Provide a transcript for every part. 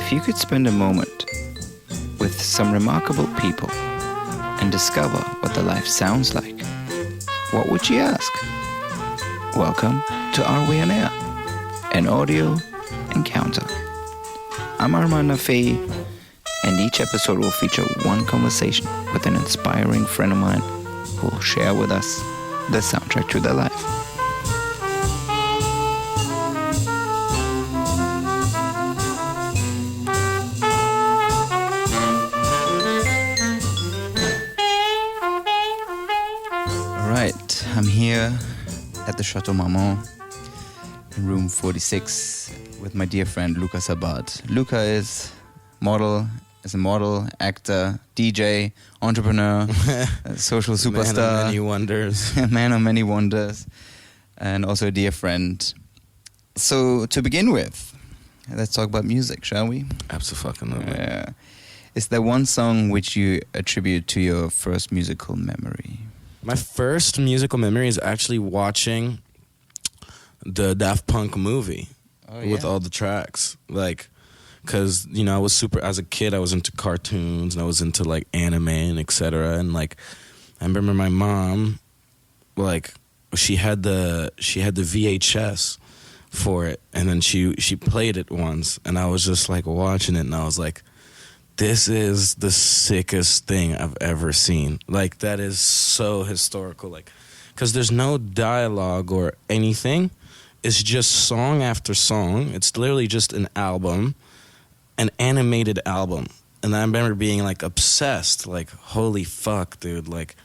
If you could spend a moment with some remarkable people and discover what their life sounds like, what would you ask? Welcome to Are We On Air? An audio encounter. I'm Armand Nafei, and each episode will feature one conversation with an inspiring friend of mine who will share with us the soundtrack to their life. Alright, I'm here at the Chateau Marmont in room 46 with my dear friend LUKA SABBAT. LUKA is a model, actor, DJ, entrepreneur, social superstar. Man of many wonders. Man of many wonders. And also a dear friend. So, to begin with, let's talk about music, shall we? Absolutely. Is there one song which you attribute to your first musical memory? My first musical memory is actually watching the Daft Punk movie with all the tracks. Like, because, you know, as a kid, I was into cartoons and I was into, like, anime and etc. And, like, I remember my mom, like, she had the VHS for it. And then she played it once. And I was just, like, watching it. And I was like, this is the sickest thing I've ever seen. Like, that is so historical. Like, because there's no dialogue or anything. It's just song after song. It's literally just an album. An animated album. And I remember being like obsessed, like, holy fuck, dude, like,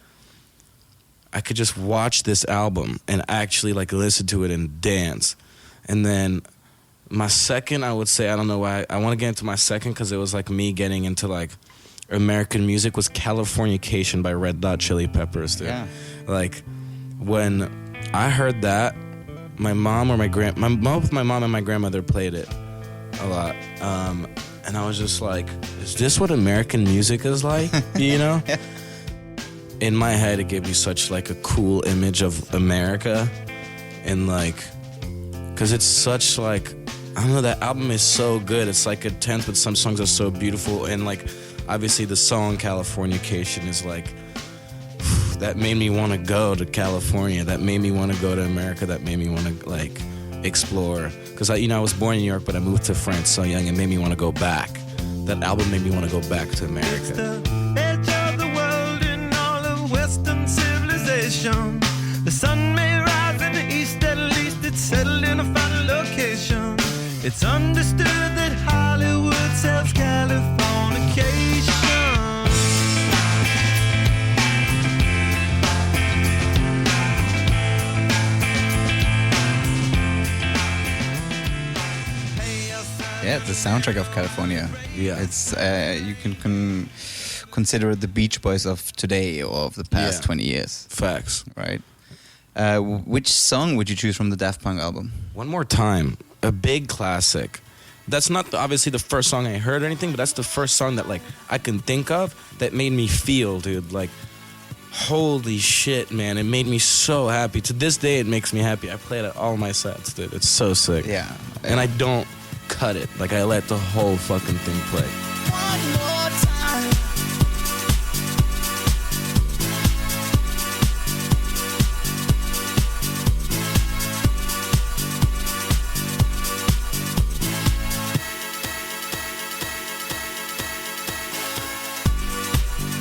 I could just watch this album and actually like listen to it and dance. And then my second, I would say, I don't know why, I want to get into my second because it was like me getting into like American music, was Californication by Red Hot Chili Peppers, dude. Yeah. Like, when I heard that, both my mom and my grandmother played it a lot. And I was just like, is this what American music is like? You know? In my head, it gave me such like a cool image of America. And like, because it's such like, I don't know, that album is so good. It's like intense, but some songs are so beautiful. And like, obviously the song Californication is like, that made me want to go to California. That made me want to go to America. That made me want to like explore. Because I was born in New York, but I moved to France so young. It made me want to go back. That album made me want to go back to America. It's the edge of the world in all of Western civilization. The sun may rise in the east, at least it's settled in a final location. It's understood that Hollywood sells Californication. Yeah, the soundtrack of California. Yeah. It's you can consider it the Beach Boys of today or of the past 20 years. Facts. Right. Which song would you choose from the Daft Punk album? One More Time, a big classic. That's not obviously the first song I heard or anything, but that's the first song that like I can think of that made me feel, dude, like, holy shit, man, it made me so happy. To this day, it makes me happy. I play it at all my sets, dude. It's so sick. Yeah. And I don't cut it. Like, I let the whole fucking thing play. One more time.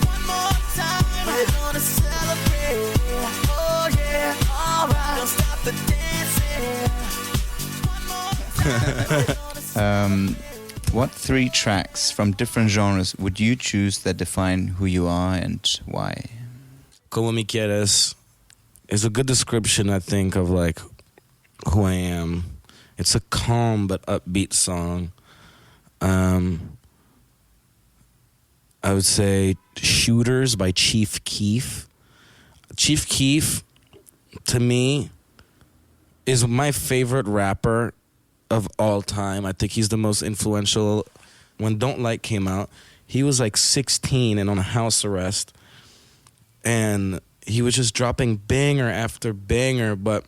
One more time. We're gonna celebrate. Oh yeah, alright. Don't stop the dancing. One more time. What 3 tracks from different genres would you choose that define who you are and why? Como Me Quieres is a good description, I think, of like who I am. It's a calm but upbeat song. I would say Shooters by Chief Keef. Chief Keef, to me, is my favorite rapper of all time. I think he's the most influential. When Don't Like came out, he was like 16 and on house arrest. And he was just dropping banger after banger, but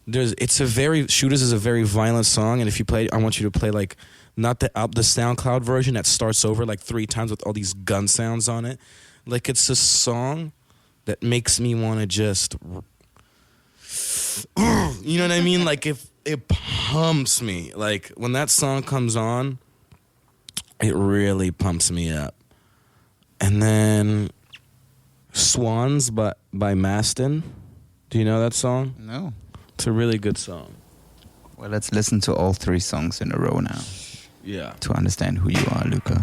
Shooters is a very violent song, and if you play, I want you to play like not the SoundCloud version that starts over like 3 times with all these gun sounds on it. Like, it's a song that makes me want to just, you know what I mean? Like, if it pumps me. Like, when that song comes on, it really pumps me up. And then Swans by Maston. Do you know that song? No. It's a really good song. Well, let's listen to all 3 songs in a row now. Yeah. To understand who you are, Luka.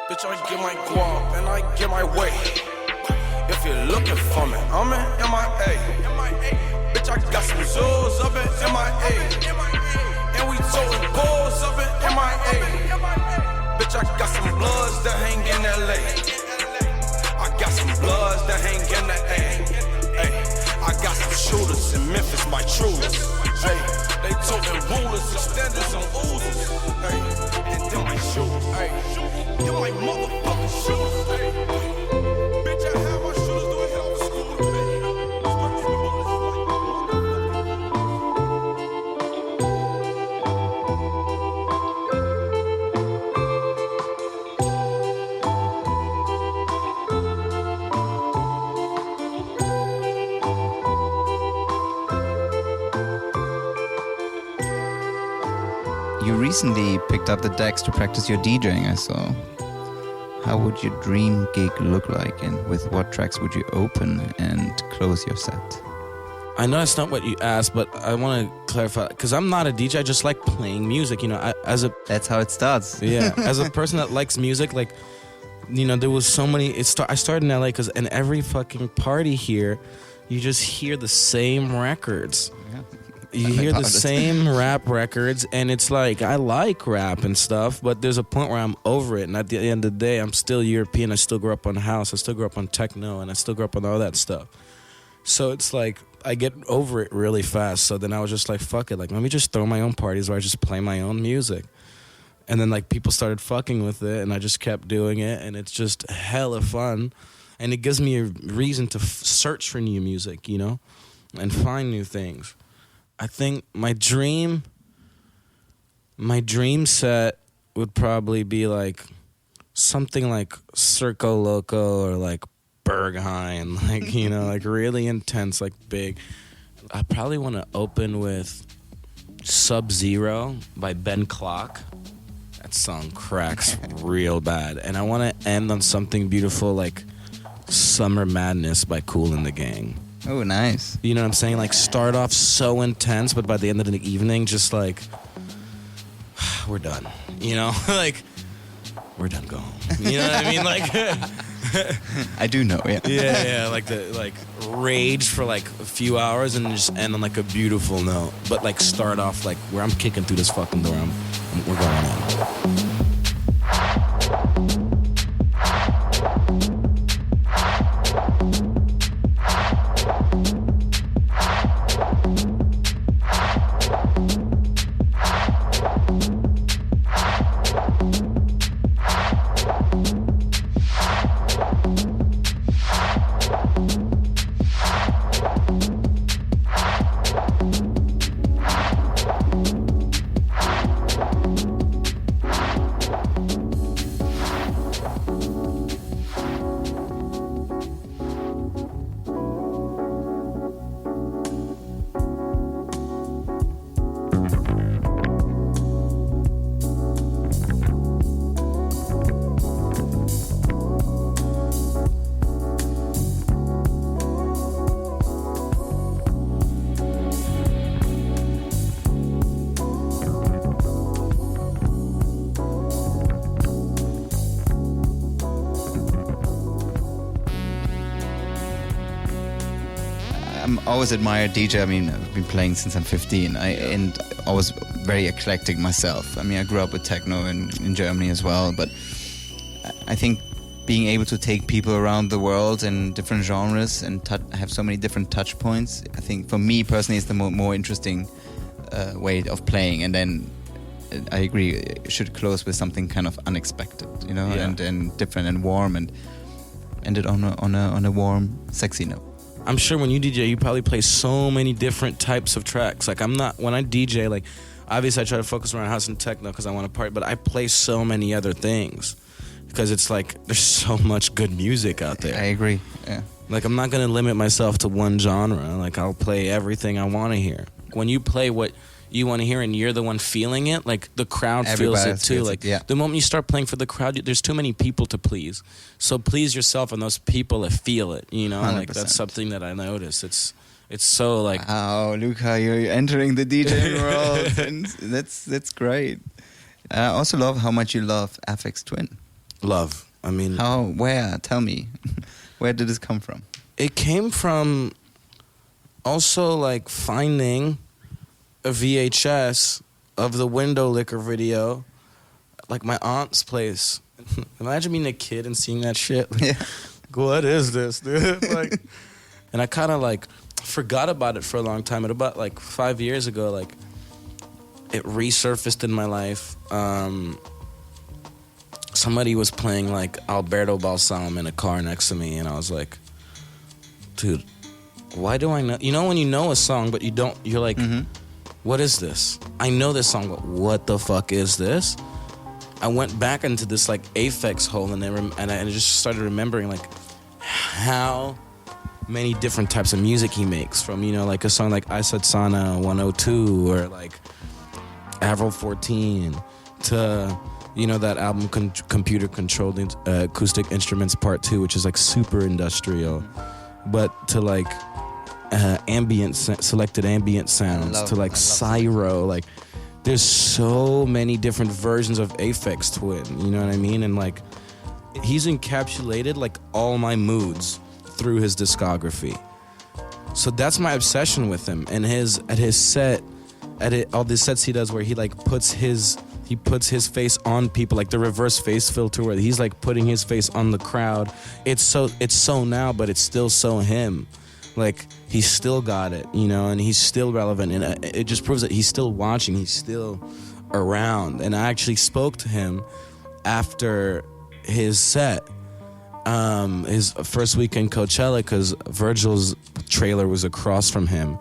Bitch, I get my guap and I get my way. If you're looking for me, I'm in MIA. Bitch, I got some zoos up in MIA. And we toting balls up in MIA. Bitch, I got some bloods that hang in LA. I got some bloods that hang in the A. I got some shooters in Memphis, my truest. Hey, they toting rulers, extenders, and oozers. Hey, and then my shooters. Hey, them my motherfucking shooters. Hey, bitch, I have my shooters doing hell for school. You recently picked up the decks to practice your DJing, I saw. How would your dream gig look like, and with what tracks would you open and close your set? I know that's not what you asked, but I want to clarify, because I'm not a DJ, I just like playing music, you know, That's how it starts. Yeah, as a person that likes music, like, you know, there was so many, I started in LA, because in every fucking party here, you just hear the same records. Yeah. You hear the same rap records, and it's like, I like rap and stuff, but there's a point where I'm over it, and at the end of the day, I'm still European, I still grew up on house, I still grew up on techno, and I still grew up on all that stuff. So it's like, I get over it really fast, so then I was just like, fuck it, like, let me just throw my own parties where I just play my own music. And then, like, people started fucking with it, and I just kept doing it, and it's just hella fun, and it gives me a reason to search for new music, you know, and find new things. I think my dream set would probably be like something like Circo Loco or like Berghain, like, you know, like really intense, like big. I probably want to open with Sub-Zero by Ben Clock. That song cracks real bad. And I want to end on something beautiful like Summer Madness by Kool and the Gang. Oh, nice. You know what I'm saying? Like, start off so intense, but by the end of the evening, just like, we're done. You know? Like, we're done, go home. You know what I mean? Like, I do know, yeah. yeah, like rage for like a few hours and just end on like a beautiful note. But like, start off like, where I'm kicking through this fucking door, we're going in. always admired DJ. I mean, I've been playing since I'm 15. And I was very eclectic myself. I mean, I grew up with techno in Germany as well. But I think being able to take people around the world in different genres and have so many different touch points, I think for me personally is the more interesting way of playing. And then I agree, it should close with something kind of unexpected, you know, and different and warm, and end it on a warm, sexy note. I'm sure when you DJ, you probably play so many different types of tracks. Like when I DJ, like obviously I try to focus around house and techno because I want to party, but I play so many other things because it's like there's so much good music out there. I agree. Yeah. Like I'm not gonna limit myself to one genre. Like I'll play everything I want to hear. When you play what you want to hear and you're the one feeling it, like the crowd feels it too. Like the moment you start playing for the crowd, there's too many people to please. So please yourself and those people that feel it, you know. 100%. Like that's something that I notice. It's so like, wow, Luka, you're entering the DJ world, and that's great. I also love how much you love Aphex Twin. Love. I mean, where? Tell me, where did this come from? It came from also like finding a VHS of the Window Liquor video, like my aunt's place. Imagine being a kid and seeing that shit. Like, yeah. What is this, dude? Like, and I kind of like forgot about it for a long time. At about like 5 years ago, like it resurfaced in my life. Somebody was playing like Alberto Balsam in a car next to me, and I was like, dude, why do I know? You know when you know a song, but you don't, you're like, what is this? I know this song, but what the fuck is this? I went back into this like Aphex hole, and I just started remembering like how many different types of music he makes, from, you know, like a song like I Said Sana 102 or like Avril 14 to, you know, that album Computer Controlled Acoustic Instruments Part 2, which is like super industrial, but to like selected ambient sounds, to like Cyro. Like there's so many different versions of Aphex Twin, you know what I mean? And like he's encapsulated like all my moods through his discography. So that's my obsession with him. And all the sets he does where he like puts his face on people, like the reverse face filter where he's like putting his face on the crowd. It's so now, but it's still so him. Like he's still got it, you know, and he's still relevant, and it just proves that he's still watching, he's still around. And I actually spoke to him after his set, his first week in Coachella, because Virgil's trailer was across from him.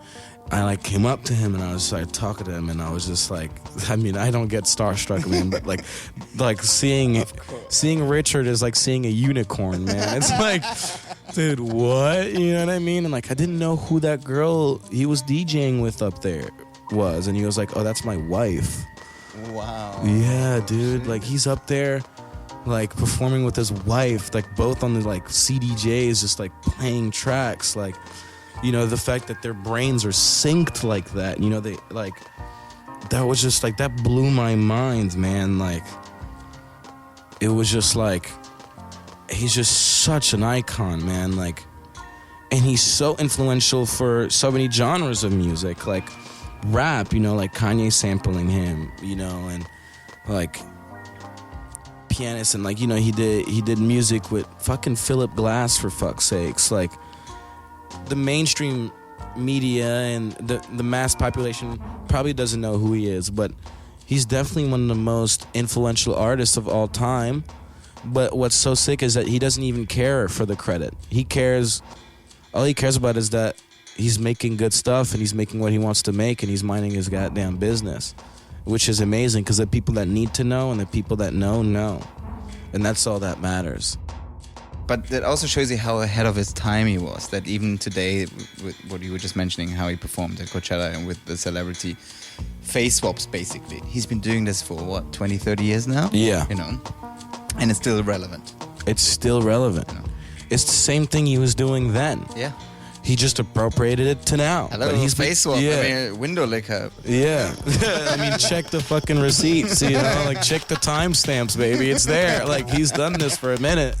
I like came up to him and I was like talking to him, and I was just like, I mean, I don't get starstruck, man, but like seeing Richard is like seeing a unicorn, man. It's like, dude, what? You know what I mean? And like I didn't know who that girl he was DJing with up there was, and he was like, oh, that's my wife. Wow. Yeah, dude. Like he's up there like performing with his wife, like both on the like CDJs, just like playing tracks, like, you know, the fact that their brains are synced like that, you know, they like, that was just like, that blew my mind, man. Like it was just like, he's just such an icon, man. Like, and he's so influential for so many genres of music, like rap, you know, like Kanye sampling him, you know, and like pianist, and like, you know, he did music with fucking Philip Glass, for fuck's sakes. Like the mainstream media and the mass population probably doesn't know who he is, but he's definitely one of the most influential artists of all time. But what's so sick is that he doesn't even care for the credit. All he cares about is that he's making good stuff, and he's making what he wants to make, and he's minding his goddamn business, which is amazing, because the people that need to know and the people that know. And that's all that matters. But that also shows you how ahead of his time he was, that even today, with what you were just mentioning, how he performed at Coachella and with the celebrity face swaps, basically. He's been doing this for, what, 20, 30 years now? Yeah. You know? And it's still relevant. It's still relevant. You know? It's the same thing he was doing then. Yeah. He just appropriated it to now. Hello, but he's face swap. Yeah. I mean, window liquor. Yeah. I mean, check the fucking receipts, you know? Like, check the timestamps, baby. It's there. Like, he's done this for a minute.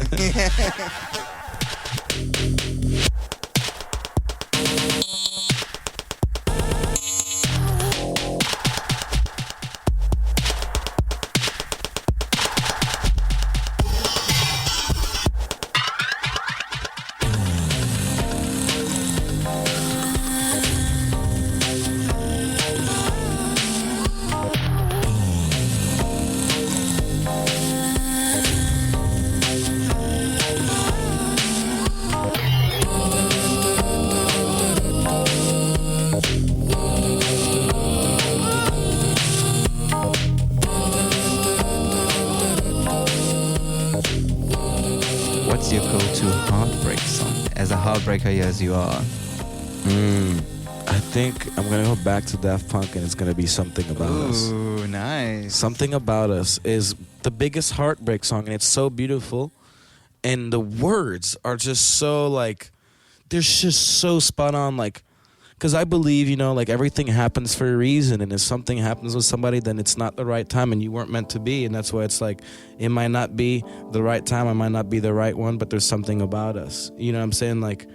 heartbreaker as you are. I think I'm gonna go back to Daft Punk, and it's gonna be Something About Us. Ooh, nice. Something About Us is the biggest heartbreak song, and it's so beautiful, and the words are just so like, they're just so spot on, like, because I believe, you know, like everything happens for a reason, and if something happens with somebody, then it's not the right time, and you weren't meant to be, and that's why it's like, it might not be the right time, I might not be the right one, but there's something about us. You know what I'm saying? Like,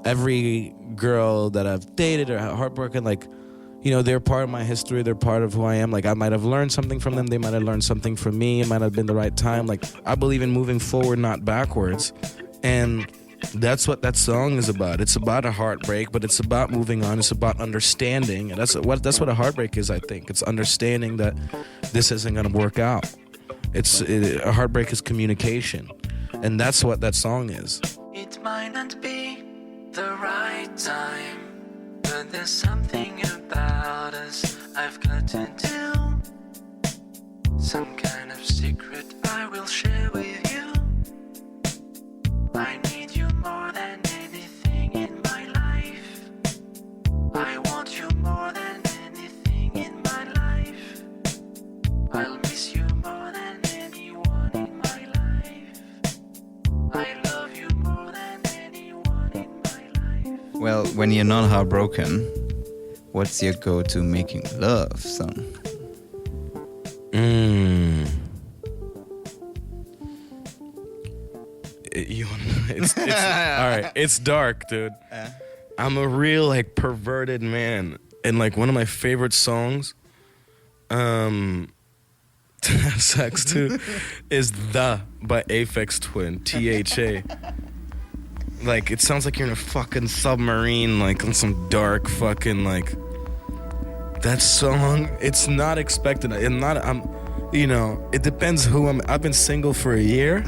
every girl that I've dated or heartbroken, like, you know, they're part of my history, they're part of who I am. Like, I might have learned something from them, they might have learned something from me, it might have been the right time. Like, I believe in moving forward, not backwards, and that's what that song is about. It's about a heartbreak, but it's about moving on. It's about understanding, and that's what a heartbreak is. I think it's understanding that this isn't going to work out. A heartbreak is communication, and that's what that song is. It might not be the right time, but there's something about us I've got to do. Some kind of secret I will share with you. I need you more than anything in my life. I want you more than anything in my life. I'll miss you more than anyone in my life. I love you more than anyone in my life. Well, when you're not heartbroken, what's your go-to making love song? It's all right. It's dark, dude. I'm a real like perverted man, and like one of my favorite songs, to have sex to, is "The" by Aphex Twin, THA. Like, it sounds like you're in a fucking submarine, like on some dark fucking like. That song, it's not expected. You know, it depends who I've been single for a year,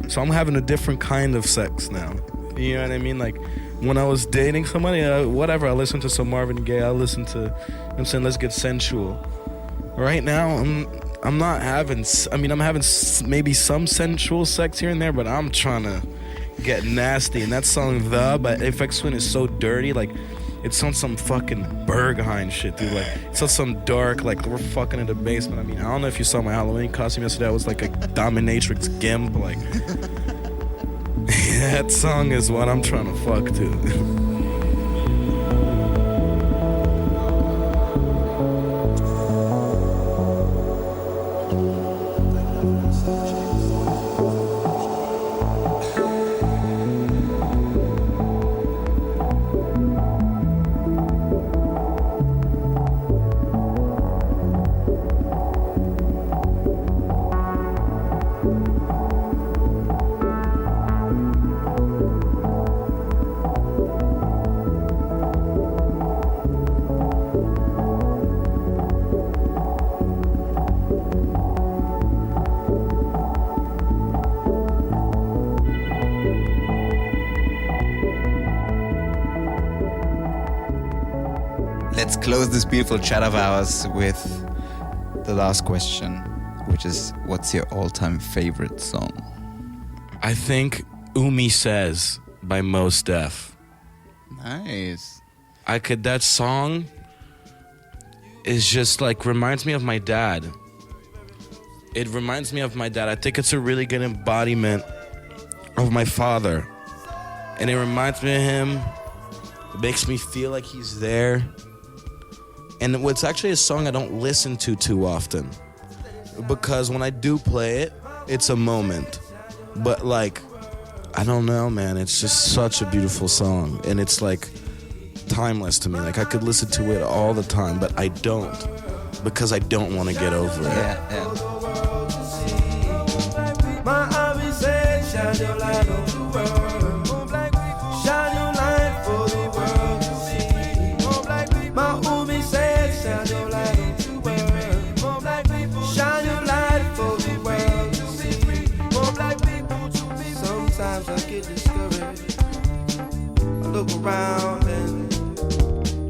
so I'm having a different kind of sex now. You know what I mean? Like, when I was dating somebody, whatever, I listened to some Marvin Gaye, I listened to, you know what I'm saying, Let's Get Sensual. Right now, I'm not having, I'm having maybe some sensual sex here and there, but I'm trying to get nasty. And that song, "The" by Aphex Twin, is so dirty, like, it's on some fucking Berghain shit, dude. Like, it's on some dark, like, we're fucking in the basement. I mean, I don't know if you saw my Halloween costume yesterday. I was like a dominatrix gimp, like. That song is what I'm trying to fuck to. Let's close this beautiful chat of ours with the last question, which is, what's your all-time favorite song? I think Umi Says by Mos Def. Nice. That song is just like, reminds me of my dad. It reminds me of my dad. I think it's a really good embodiment of my father. And it reminds me of him. It makes me feel like he's there. And it's actually a song I don't listen to too often, because when I do play it, it's a moment. But like, I don't know, man, it's just such a beautiful song, and it's like timeless to me. Like, I could listen to it all the time, but I don't, because I don't want to get over it. Yeah. My army said, shine your light on the world. More black people, shine your light for the world to see. More black people, my army said, shine your light on the world. More black people, shine your light for the world to see. More black people to be. Sometimes I get discouraged. I look around and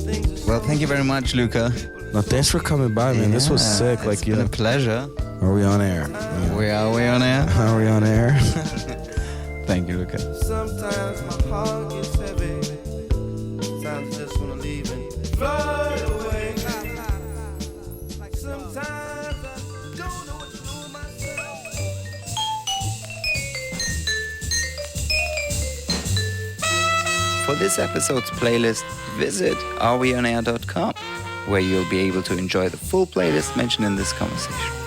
things are. Well, thank you very much, Luka. No, thanks for coming by, man. This was sick. It's Like, been a pleasure. Are we on air? We are on air. Are we on air? Thank you, Luka. Sometimes my heart gets heavy. Sometimes I just wanna leave and fly away. Sometimes I don't know what to do myself. For this episode's playlist, visit areweonair.com, where you'll be able to enjoy the full playlist mentioned in this conversation.